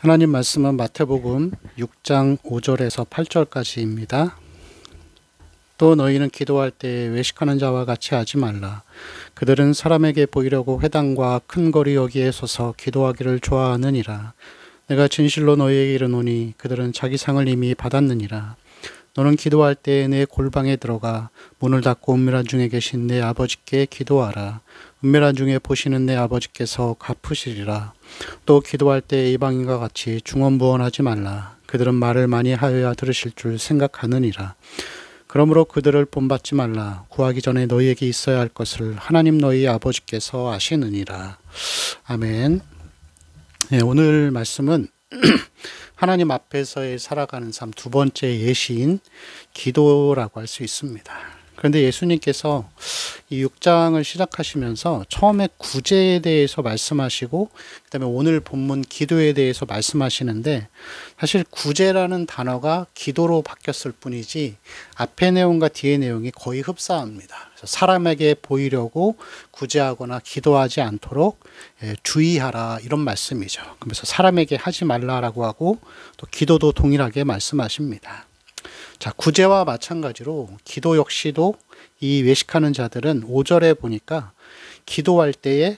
하나님 말씀은 마태복음 6장 5절에서 8절까지입니다. 또 너희는 기도할 때 외식하는 자와 같이 하지 말라. 그들은 사람에게 보이려고 회당과 큰 거리 여기에 서서 기도하기를 좋아하느니라. 내가 진실로 너희에게 이르노니 그들은 자기 상을 이미 받았느니라. 너는 기도할 때 내 골방에 들어가 문을 닫고 은밀한 중에 계신 내 아버지께 기도하라. 은밀한 중에 보시는 내 아버지께서 갚으시리라. 또 기도할 때 이방인과 같이 중언부언하지 말라. 그들은 말을 많이 하여야 들으실 줄 생각하느니라. 그러므로 그들을 본받지 말라. 구하기 전에 너희에게 있어야 할 것을 하나님 너희 아버지께서 아시느니라. 아멘. 네, 오늘 말씀은 하나님 앞에서의 살아가는 삶 두 번째 예시인 기도라고 할 수 있습니다. 그런데 예수님께서 이 6장을 시작하시면서 처음에 구제에 대해서 말씀하시고 그다음에 오늘 본문 기도에 대해서 말씀하시는데, 사실 구제라는 단어가 기도로 바뀌었을 뿐이지 앞의 내용과 뒤의 내용이 거의 흡사합니다. 그래서 사람에게 보이려고 구제하거나 기도하지 않도록 주의하라, 이런 말씀이죠. 그래서 사람에게 하지 말라라고 하고 또 기도도 동일하게 말씀하십니다. 자, 구제와 마찬가지로 기도 역시도 이 외식하는 자들은 5절에 보니까 기도할 때에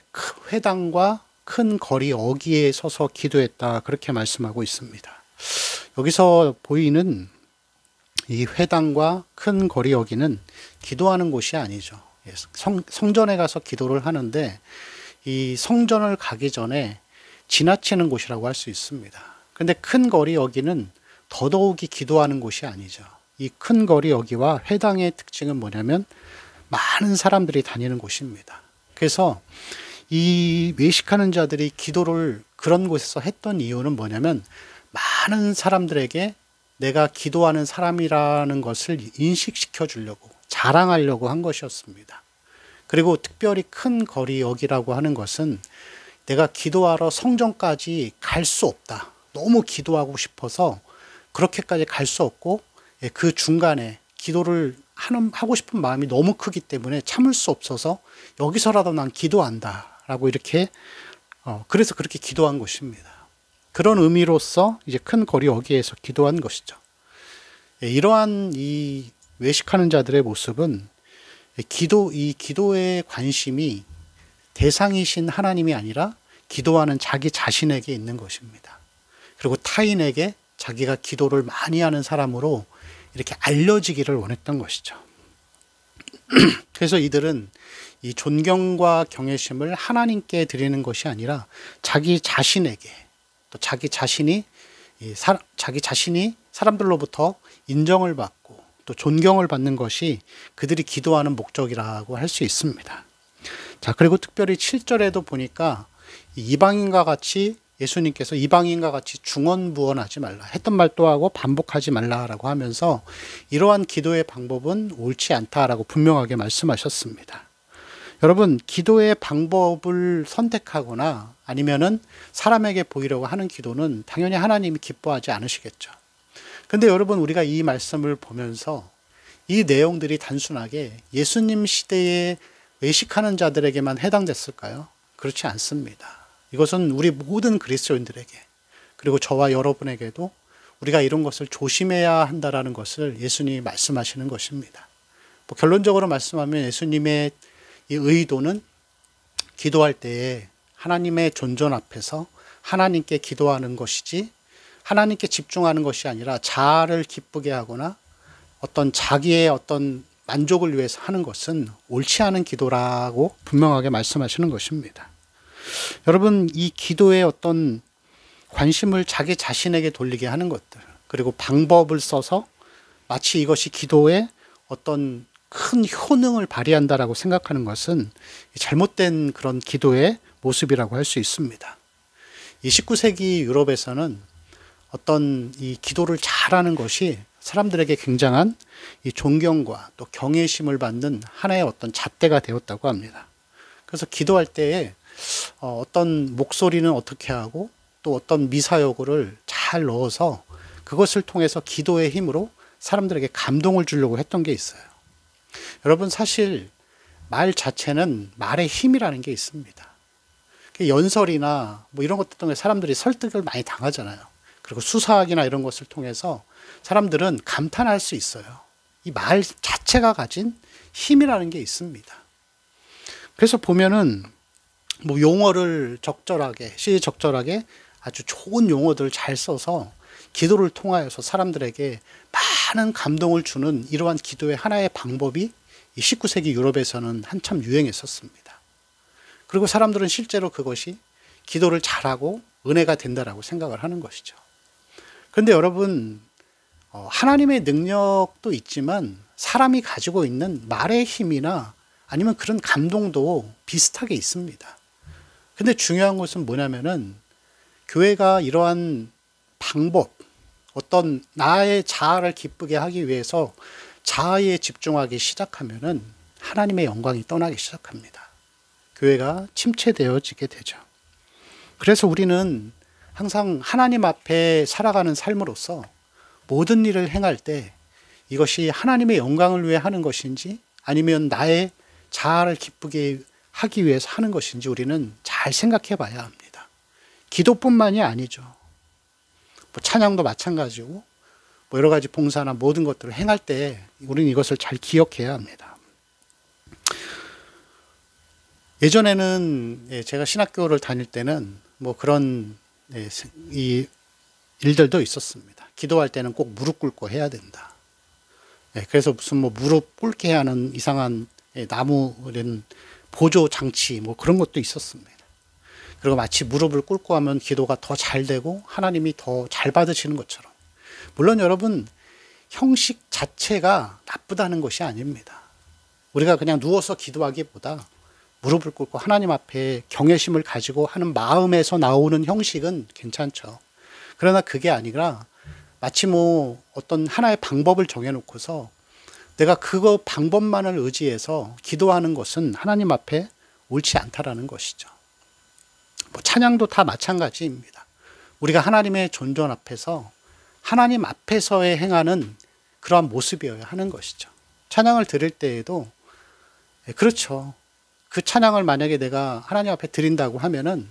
회당과 큰 거리 어귀에 서서 기도했다, 그렇게 말씀하고 있습니다. 여기서 보이는 이 회당과 큰 거리 어귀는 기도하는 곳이 아니죠. 성전에 가서 기도를 하는데 이 성전을 가기 전에 지나치는 곳이라고 할 수 있습니다. 근데 큰 거리 어귀는 더더욱이 기도하는 곳이 아니죠. 이 큰 거리 어귀와 회당의 특징은 뭐냐면 많은 사람들이 다니는 곳입니다. 그래서 이 외식하는 자들이 기도를 그런 곳에서 했던 이유는 뭐냐면 많은 사람들에게 내가 기도하는 사람이라는 것을 인식시켜 주려고, 자랑하려고 한 것이었습니다. 그리고 특별히 큰 거리 어귀라고 하는 것은 내가 기도하러 성전까지 갈 수 없다, 너무 기도하고 싶어서 그렇게까지 갈 수 없고 그 중간에 기도를 하고 싶은 마음이 너무 크기 때문에 참을 수 없어서 여기서라도 난 기도한다 라고 이렇게 그래서 그렇게 기도한 것입니다. 그런 의미로서 이제 큰 거리 어귀에서 기도한 것이죠. 이러한 이 외식하는 자들의 모습은 이 기도의 관심이 대상이신 하나님이 아니라 기도하는 자기 자신에게 있는 것입니다. 그리고 타인에게 자기가 기도를 많이 하는 사람으로 이렇게 알려지기를 원했던 것이죠. 그래서 이들은 이 존경과 경외심을 하나님께 드리는 것이 아니라 자기 자신에게, 또 자기 자신이 사람들로부터 인정을 받고 또 존경을 받는 것이 그들이 기도하는 목적이라고 할 수 있습니다. 자, 그리고 특별히 7절에도 보니까 이방인과 같이 예수님께서 이방인과 같이 중언부언하지 말라, 했던 말 또 하고 반복하지 말라라고 하면서 이러한 기도의 방법은 옳지 않다라고 분명하게 말씀하셨습니다. 여러분, 기도의 방법을 선택하거나 아니면은 사람에게 보이려고 하는 기도는 당연히 하나님이 기뻐하지 않으시겠죠. 근데 여러분, 우리가 이 말씀을 보면서 이 내용들이 단순하게 예수님 시대에 외식하는 자들에게만 해당됐을까요? 그렇지 않습니다. 이것은 우리 모든 그리스도인들에게, 그리고 저와 여러분에게도 우리가 이런 것을 조심해야 한다라는 것을 예수님이 말씀하시는 것입니다. 결론적으로 말씀하면 예수님의 이 의도는 기도할 때에 하나님의 존전 앞에서 하나님께 기도하는 것이지 하나님께 집중하는 것이 아니라 자아를 기쁘게 하거나 어떤 자기의 어떤 만족을 위해서 하는 것은 옳지 않은 기도라고 분명하게 말씀하시는 것입니다. 여러분, 이 기도의 어떤 관심을 자기 자신에게 돌리게 하는 것들, 그리고 방법을 써서 마치 이것이 기도의 어떤 큰 효능을 발휘한다라고 생각하는 것은 잘못된 그런 기도의 모습이라고 할 수 있습니다. 이 19세기 유럽에서는 어떤 이 기도를 잘하는 것이 사람들에게 굉장한 이 존경과 또 경외심을 받는 하나의 어떤 잣대가 되었다고 합니다. 그래서 기도할 때에 어떤 목소리는 어떻게 하고 또 어떤 미사여구를 잘 넣어서 그것을 통해서 기도의 힘으로 사람들에게 감동을 주려고 했던 게 있어요. 여러분, 사실 말 자체는 말의 힘이라는 게 있습니다. 연설이나 뭐 이런 것들 통해 사람들이 설득을 많이 당하잖아요. 그리고 수사학이나 이런 것을 통해서 사람들은 감탄할 수 있어요. 이 말 자체가 가진 힘이라는 게 있습니다. 그래서 보면은 뭐 용어를 적절하게, 시적절하게 아주 좋은 용어들을 잘 써서 기도를 통하여서 사람들에게 많은 감동을 주는 이러한 기도의 하나의 방법이 이 19세기 유럽에서는 한참 유행했었습니다. 그리고 사람들은 실제로 그것이 기도를 잘하고 은혜가 된다라고 생각을 하는 것이죠. 그런데 여러분, 하나님의 능력도 있지만 사람이 가지고 있는 말의 힘이나 아니면 그런 감동도 비슷하게 있습니다. 근데 중요한 것은 뭐냐면은 교회가 이러한 방법, 어떤 나의 자아를 기쁘게 하기 위해서 자아에 집중하기 시작하면은 하나님의 영광이 떠나기 시작합니다. 교회가 침체되어지게 되죠. 그래서 우리는 항상 하나님 앞에 살아가는 삶으로서 모든 일을 행할 때 이것이 하나님의 영광을 위해 하는 것인지 아니면 나의 자아를 기쁘게 하기 위해서 하는 것인지 우리는 잘 생각해 봐야 합니다. 기도뿐만이 아니죠. 뭐 찬양도 마찬가지고 뭐 여러 가지 봉사나 모든 것들을 행할 때 우리는 이것을 잘 기억해야 합니다. 예전에는 제가 신학교를 다닐 때는 뭐 그런 이 일들도 있었습니다. 기도할 때는 꼭 무릎 꿇고 해야 된다. 그래서 무슨 뭐 무릎 꿇게 하는 이상한 나무 이런 보조 장치 뭐 그런 것도 있었습니다. 그리고 마치 무릎을 꿇고 하면 기도가 더 잘 되고 하나님이 더 잘 받으시는 것처럼. 물론 여러분, 형식 자체가 나쁘다는 것이 아닙니다. 우리가 그냥 누워서 기도하기보다 무릎을 꿇고 하나님 앞에 경외심을 가지고 하는 마음에서 나오는 형식은 괜찮죠. 그러나 그게 아니라 마치 뭐 어떤 하나의 방법을 정해놓고서 내가 그거 방법만을 의지해서 기도하는 것은 하나님 앞에 옳지 않다라는 것이죠. 뭐 찬양도 다 마찬가지입니다. 우리가 하나님의 존전 앞에서 하나님 앞에서의 행하는 그러한 모습이어야 하는 것이죠. 찬양을 드릴 때에도 그렇죠. 그 찬양을 만약에 내가 하나님 앞에 드린다고 하면은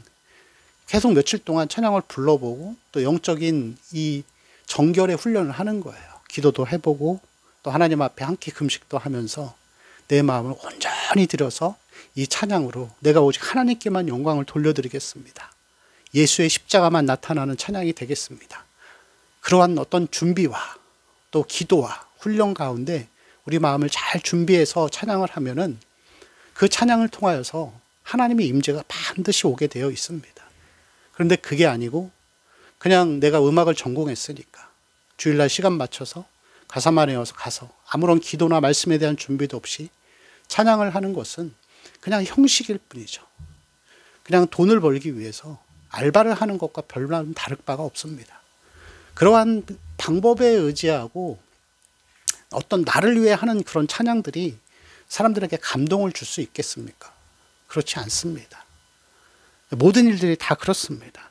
계속 며칠 동안 찬양을 불러보고 또 영적인 이 정결의 훈련을 하는 거예요. 기도도 해보고 또 하나님 앞에 한 끼 금식도 하면서 내 마음을 온전히 들여서 이 찬양으로 내가 오직 하나님께만 영광을 돌려드리겠습니다. 예수의 십자가만 나타나는 찬양이 되겠습니다. 그러한 어떤 준비와 또 기도와 훈련 가운데 우리 마음을 잘 준비해서 찬양을 하면은 그 찬양을 통하여서 하나님의 임재가 반드시 오게 되어 있습니다. 그런데 그게 아니고 그냥 내가 음악을 전공했으니까 주일날 시간 맞춰서 가사만 외워서 가서 아무런 기도나 말씀에 대한 준비도 없이 찬양을 하는 것은 그냥 형식일 뿐이죠. 그냥 돈을 벌기 위해서 알바를 하는 것과 별반 다를 바가 없습니다. 그러한 방법에 의지하고 어떤 나를 위해 하는 그런 찬양들이 사람들에게 감동을 줄 수 있겠습니까? 그렇지 않습니다. 모든 일들이 다 그렇습니다.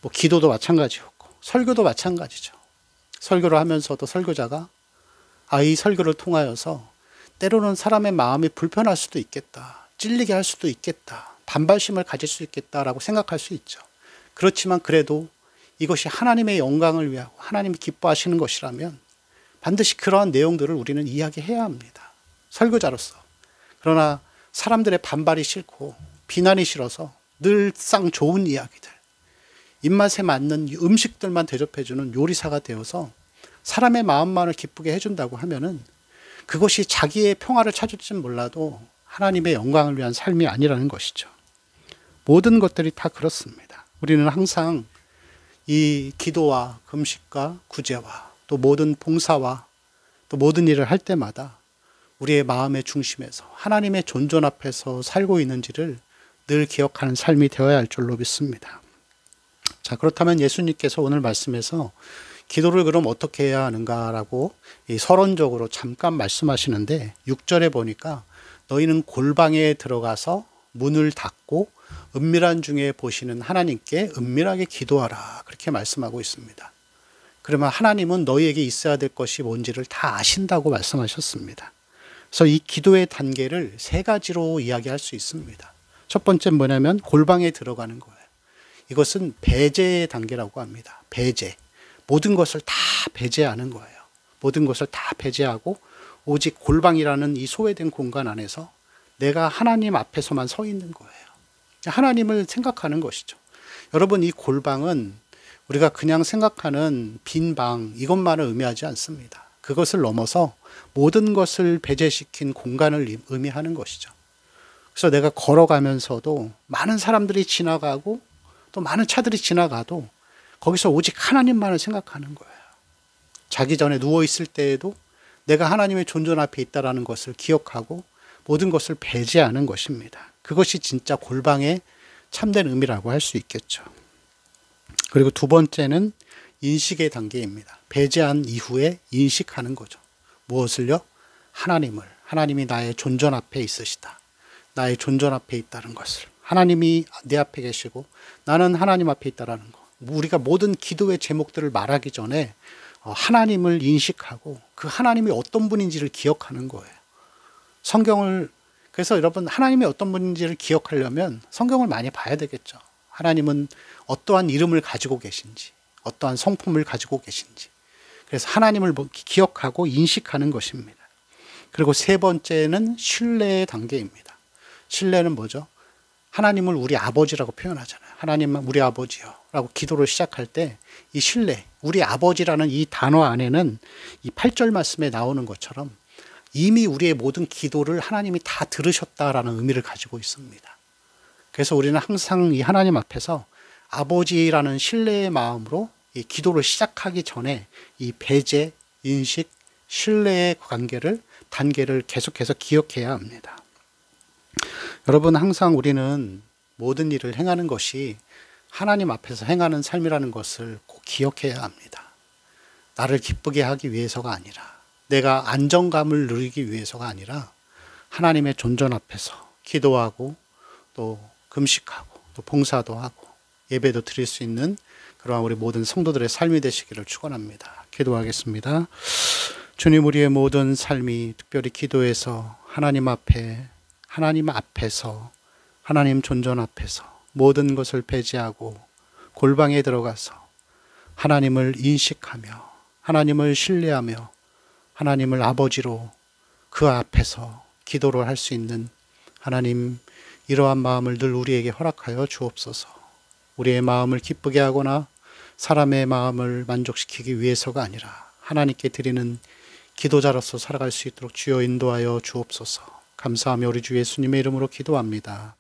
뭐 기도도 마찬가지였고 설교도 마찬가지죠. 설교를 하면서도 설교자가 이 설교를 통하여서 때로는 사람의 마음이 불편할 수도 있겠다. 찔리게 할 수도 있겠다. 반발심을 가질 수 있겠다라고 생각할 수 있죠. 그렇지만 그래도 이것이 하나님의 영광을 위하고 하나님이 기뻐하시는 것이라면 반드시 그러한 내용들을 우리는 이야기해야 합니다. 설교자로서. 그러나 사람들의 반발이 싫고 비난이 싫어서 늘상 좋은 이야기들, 입맛에 맞는 음식들만 대접해주는 요리사가 되어서 사람의 마음만을 기쁘게 해준다고 하면은 그것이 자기의 평화를 찾을지는 몰라도 하나님의 영광을 위한 삶이 아니라는 것이죠. 모든 것들이 다 그렇습니다. 우리는 항상 이 기도와 금식과 구제와 또 모든 봉사와 또 모든 일을 할 때마다 우리의 마음의 중심에서 하나님의 존전 앞에서 살고 있는지를 늘 기억하는 삶이 되어야 할 줄로 믿습니다. 자, 그렇다면 예수님께서 오늘 말씀에서 기도를 그럼 어떻게 해야 하는가라고 서론적으로 잠깐 말씀하시는데 6절에 보니까 너희는 골방에 들어가서 문을 닫고 은밀한 중에 보시는 하나님께 은밀하게 기도하라 그렇게 말씀하고 있습니다. 그러면 하나님은 너희에게 있어야 될 것이 뭔지를 다 아신다고 말씀하셨습니다. 그래서 이 기도의 단계를 세 가지로 이야기할 수 있습니다. 첫 번째 뭐냐면 골방에 들어가는 거예요. 이것은 배제의 단계라고 합니다. 배제. 모든 것을 다 배제하는 거예요. 모든 것을 다 배제하고 오직 골방이라는 이 소외된 공간 안에서 내가 하나님 앞에서만 서 있는 거예요. 하나님을 생각하는 것이죠. 여러분, 이 골방은 우리가 그냥 생각하는 빈 방, 이것만을 의미하지 않습니다. 그것을 넘어서 모든 것을 배제시킨 공간을 의미하는 것이죠. 그래서 내가 걸어가면서도 많은 사람들이 지나가고 또 많은 차들이 지나가도 거기서 오직 하나님만을 생각하는 거예요. 자기 전에 누워있을 때에도 내가 하나님의 존전 앞에 있다는 것을 기억하고 모든 것을 배제하는 것입니다. 그것이 진짜 골방의 참된 의미라고 할 수 있겠죠. 그리고 두 번째는 인식의 단계입니다. 배제한 이후에 인식하는 거죠. 무엇을요? 하나님을. 하나님이 나의 존전 앞에 있으시다. 나의 존전 앞에 있다는 것을. 하나님이 내 앞에 계시고 나는 하나님 앞에 있다는 것. 우리가 모든 기도의 제목들을 말하기 전에 하나님을 인식하고 그 하나님이 어떤 분인지를 기억하는 거예요. 그래서 여러분, 하나님이 어떤 분인지를 기억하려면 성경을 많이 봐야 되겠죠. 하나님은 어떠한 이름을 가지고 계신지, 어떠한 성품을 가지고 계신지. 그래서 하나님을 기억하고 인식하는 것입니다. 그리고 세 번째는 신뢰의 단계입니다. 신뢰는 뭐죠? 하나님을 우리 아버지라고 표현하잖아요. 하나님 우리 아버지요 라고 기도를 시작할 때 이 신뢰, 우리 아버지라는 이 단어 안에는 이 8절 말씀에 나오는 것처럼 이미 우리의 모든 기도를 하나님이 다 들으셨다라는 의미를 가지고 있습니다. 그래서 우리는 항상 이 하나님 앞에서 아버지라는 신뢰의 마음으로 이 기도를 시작하기 전에 이 배제, 인식, 신뢰의 단계를 계속해서 기억해야 합니다. 여러분, 항상 우리는 모든 일을 행하는 것이 하나님 앞에서 행하는 삶이라는 것을 꼭 기억해야 합니다. 나를 기쁘게 하기 위해서가 아니라, 내가 안정감을 누리기 위해서가 아니라 하나님의 존전 앞에서 기도하고 또 금식하고 또 봉사도 하고 예배도 드릴 수 있는 그러한 우리 모든 성도들의 삶이 되시기를 축원합니다. 기도하겠습니다. 주님, 우리의 모든 삶이 특별히 기도에서 하나님 앞에서 하나님 존전 앞에서 모든 것을 배제하고 골방에 들어가서 하나님을 인식하며 하나님을 신뢰하며 하나님을 아버지로 그 앞에서 기도를 할 수 있는 하나님, 이러한 마음을 늘 우리에게 허락하여 주옵소서. 우리의 마음을 기쁘게 하거나 사람의 마음을 만족시키기 위해서가 아니라 하나님께 드리는 기도자로서 살아갈 수 있도록 주여 인도하여 주옵소서. 감사하며 우리 주 예수님의 이름으로 기도합니다.